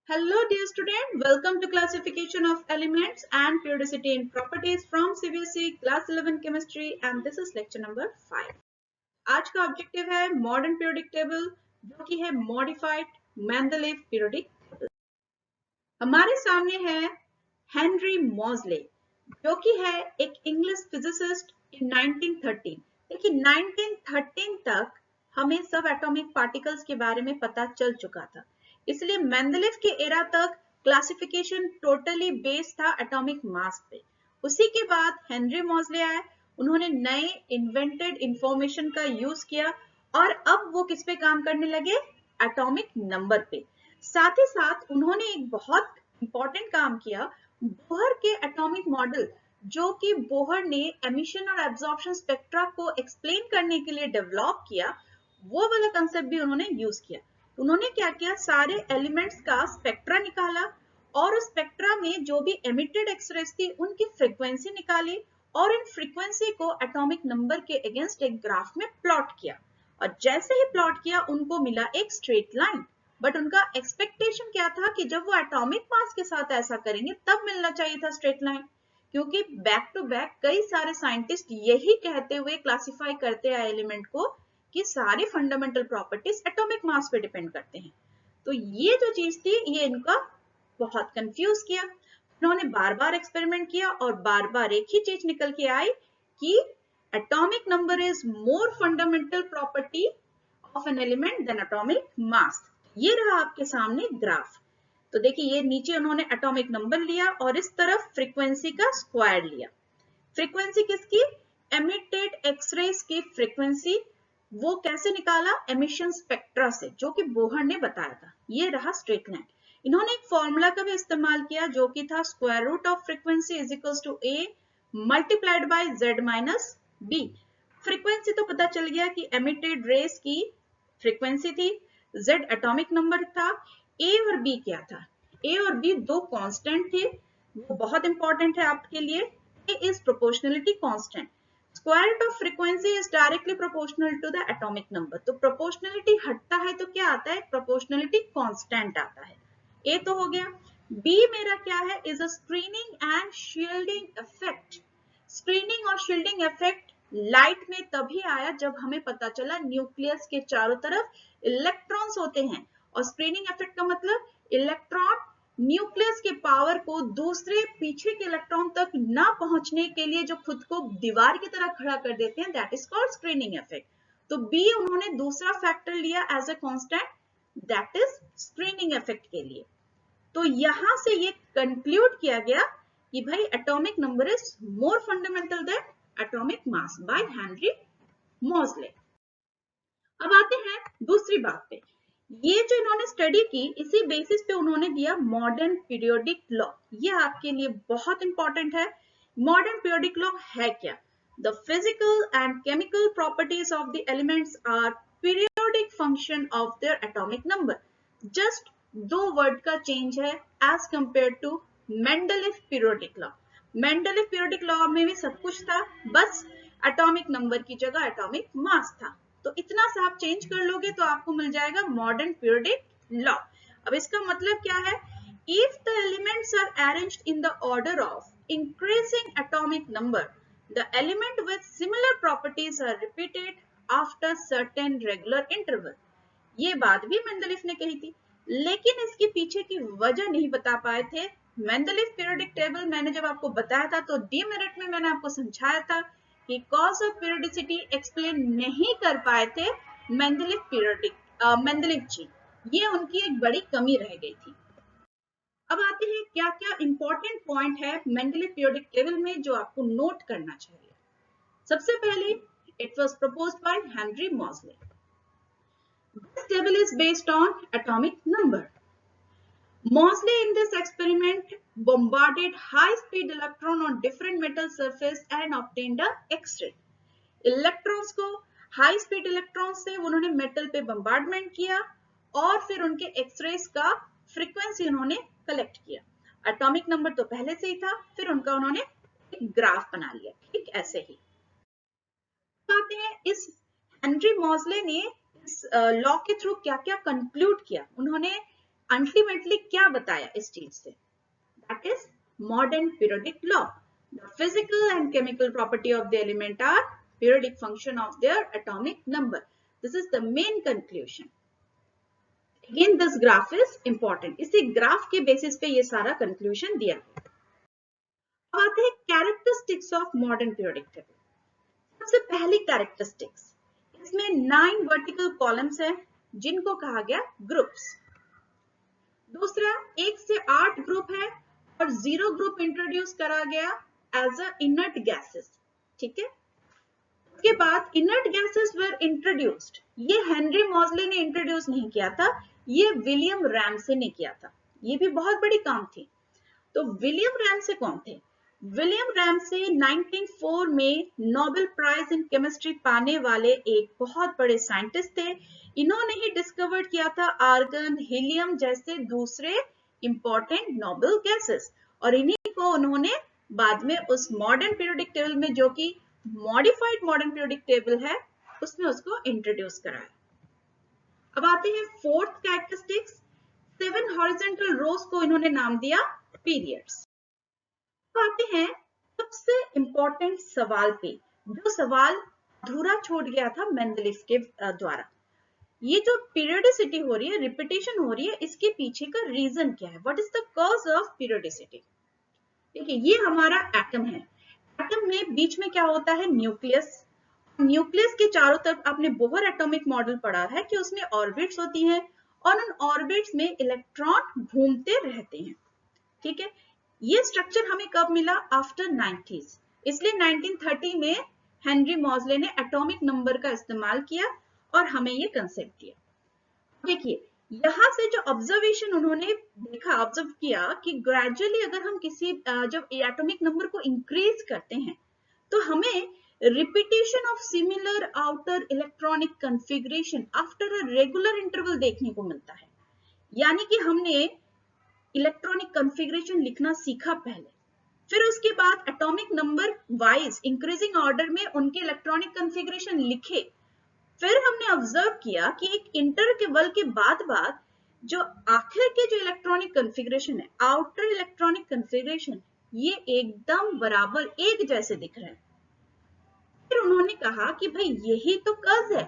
Hello dear student, welcome to classification of elements and periodicity in properties from CBSE class 11 chemistry and this is lecture number 5. आज का objective है modern periodic table जो कि है modified Mendeleev periodic table. हमारे सामने है Henry मॉजले जो कि है एक इंग्लिश फिजिसिस्ट इन 1913। देखिए 1913 तक हमें सब एटॉमिक पार्टिकल्स के बारे में पता चल चुका था, इसलिए मेंडलीव के एरा तक क्लासिफिकेशन टोटली बेस्ड था एटॉमिक मास पे। उसी के बाद हेनरी मॉजले आए, उन्होंने नए इन्वेंटेड इंफॉर्मेशन का यूज किया और अब वो किस पे काम करने लगे, एटॉमिक नंबर पे। साथ ही साथ उन्होंने एक बहुत इंपॉर्टेंट काम किया, बोहर के एटॉमिक मॉडल जो कि बोहर ने एमिशन और एब्जॉर्प्शन स्पेक्ट्रा को एक्सप्लेन करने के लिए डेवलप किया, वो वाला कंसेप्ट भी उन्होंने यूज किया। उन्होंने क्या किया, सारे एलिमेंट्स का स्पेक्ट्रा निकाला और उस स्पेक्ट्रा में जो भी एमिटेड एक्सरेज थी उनकी फ्रीक्वेंसी निकाली और इन फ्रीक्वेंसी को एटॉमिक नंबर के अगेंस्ट एक ग्राफ में प्लॉट किया और जैसे ही प्लॉट किया उनको मिला एक स्ट्रेट लाइन। बट उनका एक्सपेक्टेशन क्या था कि जब वो एटॉमिक मास के साथ ऐसा करेंगे तब मिलना चाहिए था स्ट्रेट लाइन, क्योंकि बैक टू बैक कई सारे साइंटिस्ट यही कहते हुए क्लासिफाई करते आए एलिमेंट को कि सारी फंडामेंटल प्रॉपर्टीज एटॉमिक मास पे डिपेंड करते हैं। तो ये जो चीज थी ये इनका बहुत कंफ्यूज किया। उन्होंने बार बार एक्सपेरिमेंट किया और बार बार एक ही चीज निकल के आई कि atomic number is more fundamental property of an element than atomic mass. ये रहा आपके सामने ग्राफ। तो देखिए ये नीचे उन्होंने एटॉमिक नंबर लिया और इस तरफ फ्रीक्वेंसी का स्क्वायर लिया। फ्रीक्वेंसी किसकी, एमिटेड एक्सरेज की फ्रीक्वेंसी। वो कैसे निकाला, एमिशन स्पेक्ट्रा से, जो कि बोहर ने बताया था। ये रहा स्ट्रेट लाइन। इन्होंने एक फॉर्मूला का भी इस्तेमाल किया जो कि था square root of frequency is equals to A multiplied by Z minus B. Frequency तो पता चल गया कि एमिटेड रेस की फ्रीक्वेंसी थी, जेड एटॉमिक नंबर था, ए और बी क्या था, ए और बी दो कांस्टेंट थे, वो बहुत इंपॉर्टेंट है आपके लिए। A is proportionality constant, square root of frequency is directly proportional to the atomic number. तो प्रोपोर्शनलिटी हटता है तो क्या आता है, प्रोपोर्शनलिटी कांस्टेंट आता है। ए तो हो गया। बी मेरा क्या है, is a screening and shielding effect. Screening और शील्डिंग इफेक्ट लाइट में तभी आया जब हमें पता चला न्यूक्लियस के चारों तरफ इलेक्ट्रॉन्स होते हैं, और स्क्रीनिंग इफेक्ट का मतलब इलेक्ट्रॉन न्यूक्लियस के पावर को दूसरे पीछे के इलेक्ट्रॉन तक ना पहुंचने के लिए जो खुद को दीवार की तरह खड़ा कर देते हैं, that is called screening effect. तो बी उन्होंने दूसरा फैक्टर लिया as a constant, that is screening effect के लिए। तो यहां से ये कंक्लूड किया गया कि भाई atomic number is more fundamental than atomic mass by Henry Moseley. अब आते हैं दूसरी बात पे। ये जो इन्होंने स्टडी की इसी बेसिस पे उन्होंने दिया मॉडर्न पीरियोडिक लॉ। ये आपके लिए बहुत इंपॉर्टेंट है। मॉडर्न पीरियोडिक लॉ है क्या, the physical and chemical properties of the elements are periodic function of their atomic number. Just दो वर्ड का चेंज है as compare to Mendeleev periodic law. Mendeleev periodic law में भी सब कुछ था, बस एटॉमिक नंबर की जगह एटॉमिक मास था। तो इतना सा आप चेंज कर लोगे तो आपको मिल जाएगा मॉडर्न पीरियोडिक लॉ। अब इसका मतलब क्या है, if the elements are arranged in the order of increasing atomic number, the element with similar properties are repeated after certain regular interval. ये बात भी मेंडलीव ने कही थी, लेकिन इसके पीछे की वजह नहीं बता पाए थे। मेंडलीव पीरियोडिक टेबल मैंने जब आपको बताया था तो डीमेरिट में मैंने आपको समझाया था कि कॉज ऑफ पीरियोडिसिटी एक्सप्लेन नहीं कर पाए थे मेंडलीव जी। ये उनकी एक बड़ी कमी रह गई थी। अब आते हैं क्या क्या इंपॉर्टेंट पॉइंट है मेंडलीव पीरियोडिक टेबल में जो आपको नोट करना चाहिए। सबसे पहले, it was proposed by Henry Moseley. This table is based on atomic number. Mosley in this experiment bombarded high-speed electron on different metal surface and obtained a X-ray. Electrons को high speed electrons से उन्होंने metal पे bombardment किया और फिर उनके X-rays का frequency उन्होंने collect किया। Atomic number तो पहले से ही था, फिर उनका उन्होंने एक ग्राफ बना लिया, ठीक ऐसे ही। आते हैं इस हेनरी मॉजले ने इस लॉ के थ्रू क्या क्या कंक्लूड किया। उन्होंने अल्टीमेटली क्या बताया इस चीज से? That is modern periodic law. The physical and chemical property of the element are periodic function of their atomic number. This is the main conclusion. Again, this graph is important. इसी graph के basis पे ये सारा conclusion दिया है। अब आते हैं characteristics of modern periodic table. सबसे पहली कैरेक्टरिस्टिक्स, इसमें 9 वर्टिकल कॉलम्स हैं जिनको कहा गया ग्रुप्स। दूसरा, 1 से 8 ग्रुप है और 0 ग्रुप इंट्रोड्यूस करा गया एज अ इनर्ट गैसेस। ठीक है, उसके बाद इनर्ट गैसेस वर इंट्रोड्यूस्ड, ये हेनरी मॉजले ने इंट्रोड्यूस नहीं किया था, ये विलियम रैमसे ने किया था। ये भी बहुत बड़ी काम थी। तो विलियम रैमसे कौन थे? विलियम रैमसे 1904 में नोबेल प्राइज इन केमिस्ट्री पाने वाले एक बहुत बड़े साइंटिस्ट थे। इन्होंने ही डिस्कवर किया था आर्गन, हीलियम जैसे दूसरे इंपॉर्टेंट नोबेल गैसेस, और इन्हीं को उन्होंने बाद में उस मॉडर्न पीरियोडिक टेबल में, जो कि मॉडिफाइड मॉडर्न पीरियोडिक टेबल है, उसमें उसको इंट्रोड्यूस कराया। अब आते हैं फोर्थ कैरेक्टरिस्टिक्स, 7 हॉरिजॉन्टल रोज को इन्होंने नाम दिया पीरियड्स। आते हैं सबसे इंपॉर्टेंट सवाल पे, जो सवाल अधूरा छोड़ गया था मेंडलीफ के द्वारा। ये जो पीरियोडिसिटी हो रही है, रिपीटेशन हो रही है, इसके पीछे का रीजन क्या है? What is the cause of periodicity? देखिए, ये हमारा एटम है। एटम में बीच में क्या होता है? न्यूक्लियस। न्यूक्लियस के चारों तरफ आपने बोहर एटॉमिक मॉडल पढ़ा है कि उसमें ऑर्बिट्स होती हैं और उन ऑर्बिट्स में इलेक्ट्रॉन घूमते रहते हैं। ठीक है, ये स्ट्रक्चर हमें कब मिला? After 90s। इसलिए 1930 में हेनरी मॉजले ने एटॉमिक नंबर का इस्तेमाल किया और हमें ये कंसेप्ट दिया। देखिए, यहां से जो ऑब्जर्वेशन उन्होंने देखा, ऑब्जर्व किया कि ग्रेजुअली अगर हम किसी जब एटॉमिक नंबर को इंक्रीज करते हैं तो हमें repetition of similar outer electronic configuration after a regular interval देखने को मिलता है। यानी कि हमने इलेक्ट्रॉनिक कॉन्फ़िगरेशन लिखना सीखा पहले, फिर उसके बाद atomic number wise increasing order में उनके इलेक्ट्रॉनिक कॉन्फ़िगरेशन लिखे। फिर हमने ऑब्जर्व किया कि एक इंटरवल के बाद जो आखिर के जो इलेक्ट्रॉनिक कॉन्फ़िगरेशन है, आउटर इलेक्ट्रॉनिक कॉन्फ़िगरेशन, ये एकदम बराबर एक जैसे दिख रहे हैं। फिर उन्होंने कहा कि भाई यही तो कज है।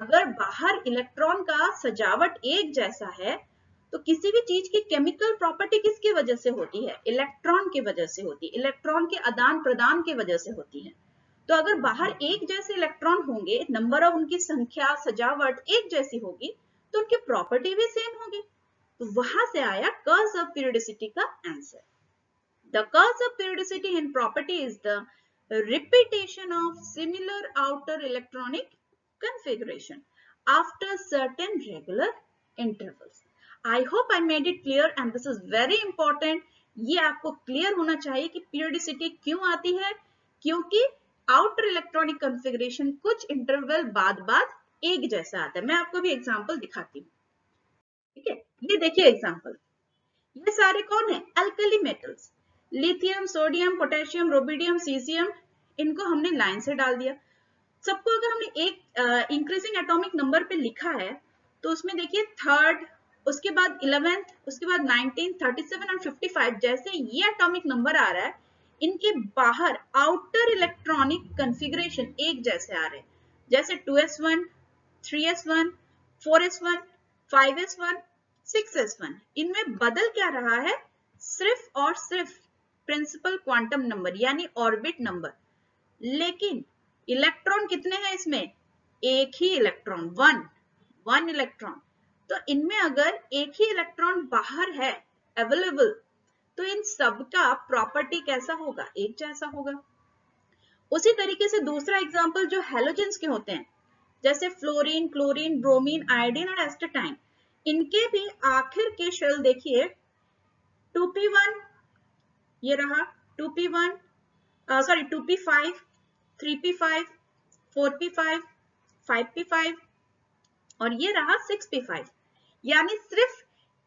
अगर बाहर इलेक्ट्रॉन का सजावट एक जैसा है तो किसी भी चीज की केमिकल प्रॉपर्टी किसकी वजह से होती है? इलेक्ट्रॉन की वजह से होती है, इलेक्ट्रॉन के आदान प्रदान की वजह से होती है। तो अगर बाहर एक जैसे इलेक्ट्रॉन होंगे, नंबर ऑफ उनकी संख्या, सजावट एक जैसी होगी, तो उनकी प्रॉपर्टी भी सेम होगी। तो वहां से आया कर्स ऑफ पीरियोडिसिटी का answer. The cause of periodicity in property is the repetition of similar outer electronic configuration after certain regular intervals. I hope I made it clear and this is very important. ये आपको clear होना चाहिए कि periodicity क्यों आती है, क्योंकि outer electronic configuration कुछ इंटरवल बाद एक जैसा आता है। मैं आपको भी एग्जांपल दिखाती हूँ। ठीक है, ये देखिए एग्जांपल। ये सारे कौन है? Alkali metals, lithium, sodium, potassium, rubidium, caesium, इनको हमने लाइन से डाल दिया। सबको अगर हमने एक इंक्रीजिंग एटॉमिक नंबर पे लिखा है तो उसमें देखिए 3rd, उसके बाद 11th, उसके बाद 19, 37 और 55 जैसे ये एटॉमिक नंबर आ रहा है, इनके बाहर आउटर इलेक्ट्रॉनिक कॉन्फ़िगरेशन एक जैसे आ रहे हैं, जैसे 2s1, 3s1, 4s1, 5s1, 6s1। इनमें बदल क्या रहा है? सिर्फ और सिर्फ प्रिंसिपल क्वांटम नंबर यानी ऑर्बिट नंबर। लेकिन इलेक्ट्रॉन कितने हैं इसमें? एक ही इलेक्ट्रॉन, वन इलेक्ट्रॉन। तो इनमें अगर एक ही इलेक्ट्रॉन बाहर है अवेलेबल, तो इन सबका प्रॉपर्टी कैसा होगा? एक जैसा होगा। उसी तरीके से दूसरा एग्जांपल जो हैलोजेंस के होते हैं, जैसे फ्लोरीन, क्लोरीन, ब्रोमीन, आयोडीन और एस्टेटाइन, इनके भी आखिर के शेल देखिए 2p1, ये रहा 2p1, 2p5, 3p5, 4p5, 5p5 और ये रहा 6p5। यानी सिर्फ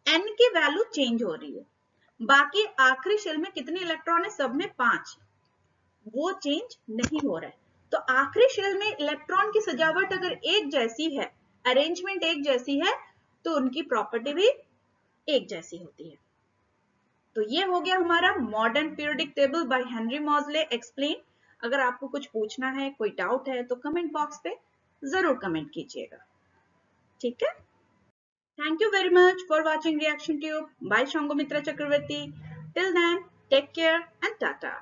n की वैल्यू चेंज हो रही है, बाकी आखिरी शेल में कितने इलेक्ट्रॉन है? सब में 5, वो चेंज नहीं हो रहा है। तो आखिरी शेल में इलेक्ट्रॉन की सजावट अगर एक जैसी है, अरेंजमेंट एक जैसी है, तो उनकी प्रॉपर्टी भी एक जैसी होती है। तो ये हो गया हमारा modern periodic table by Henry Moseley explain. अगर आपको कुछ पूछना है, कोई डाउट है, तो कमेंट बॉक्स पे जरूर कमेंट कीजिएगा। ठीक है, thank you very much for watching reaction tube by Sanghamitra Chakraborty. Till then, take care and Tata.